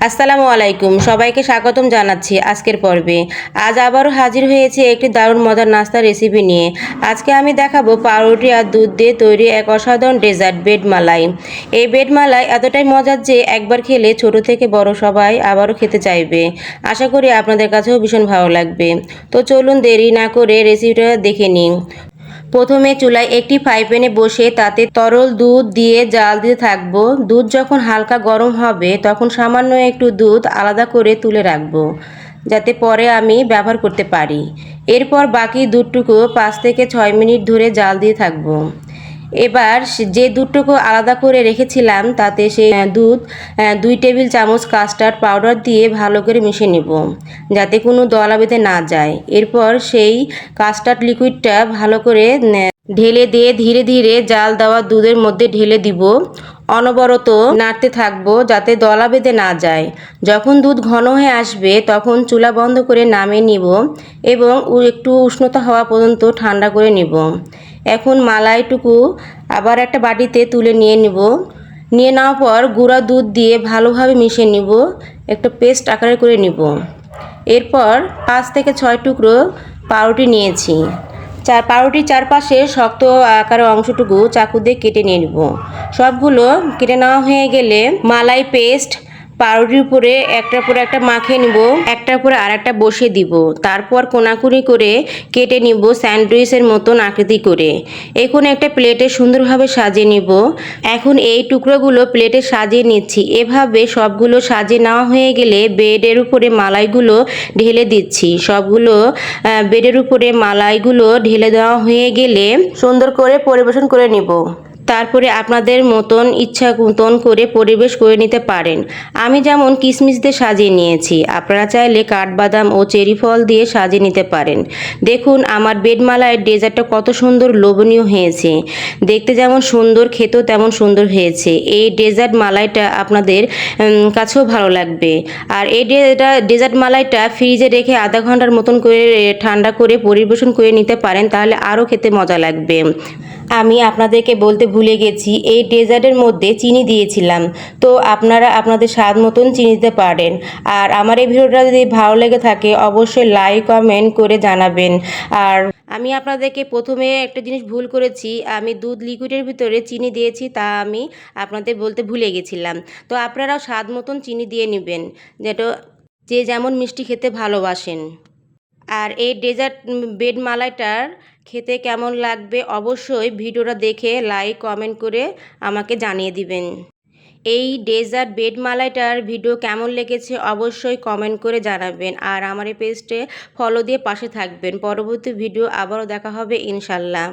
আসসালামু আলাইকুম, সবাইকে স্বাগতম জানাচ্ছি আজকের পর্বে। আজ আবারও হাজির হয়েছে একটি দারুণ মজার নাস্তার রেসিপি নিয়ে। আজকে আমি দেখাবো পাউরুটি আর দুধ দিয়ে তৈরি এক অসাধারণ ডেজার্ট বেড মালাই। এই বেড মালাই এতটাই মজার যে একবার খেলে ছোট থেকে বড় সবাই আবারও খেতে চাইবে। আশা করি আপনাদের কাছেও ভীষণ ভালো লাগবে। তো চলুন দেরি না করে রেসিপিটা দেখে নিন। প্রথমে চুলায় একটি ফ্রাই প্যানে বসে তাতে তরল দুধ দিয়ে জাল দিতে থাকবো। দুধ যখন হালকা গরম হবে তখন সামান্য একটু দুধ আলাদা করে তুলে রাখবো, যাতে পরে আমি ব্যবহার করতে পারি। এরপর বাকি দুধটুকু 5 থেকে 6 মিনিট ধরে জাল দিয়ে থাকবো। এবার যে দুধটুকু আলাদা করে রেখেছিলাম তাতে সেই দুধ 2 টেবিল চামচ কাস্টার্ড পাউডার দিয়ে ভালো করে মিশিয়ে নেব, যাতে কোনো দলা বেঁধে না যায়। এরপর সেই কাস্টার্ড লিকুইডটা ভালো করে ঢেলে দিয়ে ধীরে ধীরে জাল দেওয়া দুধের মধ্যে ঢেলে দিব। অনবরত নাড়তে থাকবো যাতে দলা বেঁধে না যায়। যখন দুধ ঘন হয়ে আসবে তখন চুলা বন্ধ করে নামিয়ে নিব এবং একটু উষ্ণতা হওয়া পর্যন্ত ঠান্ডা করে নিব। এখন মালাইটুকু আবার একটা বাটিতে তুলে নিয়ে নিব। নিয়ে নেওয়ার পর গুঁড়া দুধ দিয়ে ভালোভাবে মিশিয়ে নিব, একটা পেস্ট আকারে করে নিব। এরপর 5 থেকে 6 টুকরো পাউরুটি নিয়েছি। পাউরুটির চারপাশে শক্ত আকারের অংশটুকু চাকু দিয়ে কেটে নিয়ে নেব। সবগুলো কেটে নেওয়া হয়ে গেলে মালাই পেস্ট পাউরুটির উপরে একটার পরে একটা মাখিয়ে নিব, একটার পরে আর একটা বসিয়ে দিব। তারপর কোনাকুনি করে কেটে নিব স্যান্ডউইচের মতন আকৃতি করে। এখন একটা প্লেটে সুন্দরভাবে সাজিয়ে নিব। এখন এই টুকরোগুলো প্লেটে সাজিয়ে নিচ্ছি। এভাবে সবগুলো সাজিয়ে নেওয়া হয়ে গেলে বেডের উপরে মালাইগুলো ঢেলে দিচ্ছি। সবগুলো বেডের উপরে মালাইগুলো ঢেলে দেওয়া হয়ে গেলে সুন্দর করে পরিবেশন করে নিব। তারপরে আপনাদের মতন ইচ্ছা মতন করে পরিবেশ করে নিতে পারেন। আমি যেমন কিশমিশ দিয়ে সাজিয়ে নিয়েছি, আপনারা চাইলে কাঠবাদাম ও চেরি ফল দিয়ে সাজিয়ে নিতে পারেন। দেখুন আমার বেড মালাইয়ের ডেজার্টটা কত সুন্দর লোভনীয় হয়েছে। দেখতে যেমন সুন্দর, খেতেও তেমন সুন্দর হয়েছে। এই ডেজার্ট মালাইটা আপনাদের কাছেও ভালো লাগবে। আর এই ডেজার্ট মালাইটা ফ্রিজে রেখে আধা ঘন্টার মতন করে ঠান্ডা করে পরিবেশন করে নিতে পারেন, তাহলে আরও খেতে মজা লাগবে। আমি আপনাদেরকে বলতে ভুলে গেছি, এই ডেজার্টের মধ্যে চিনি দিয়েছিলাম। তো আপনারা আপনাদের স্বাদ মতন চিনি দিতে পারেন। আর আমার এই ভিডিওটা যদি ভালো লেগে থাকে অবশ্যই লাইক কমেন্ট করে জানাবেন। আর আমি আপনাদেরকে প্রথমে একটা জিনিস ভুল করেছি, আমি দুধ লিকুইডের ভিতরে চিনি দিয়েছি, তা আমি আপনাদের বলতে ভুলে গেছিলাম। তো আপনারাও স্বাদ মতন চিনি দিয়ে নেবেন, যেটা যে যেমন মিষ্টি খেতে ভালোবাসেন। আর এই ডেজার্ট বেড মালাইটার খেতে কেমন লাগবে অবশ্যই ভিডিওটা দেখে লাইক কমেন্ট করে আমাকে জানিয়ে দিবেন। এই ডেজার্ট বেড মালাইটার ভিডিও কেমন লেগেছে অবশ্যই কমেন্ট করে জানাবেন। আর আমার এই পেজটে ফলো দিয়ে পাশে থাকবেন। পরবর্তী ভিডিও আবারও দেখা হবে ইনশাল্লাহ।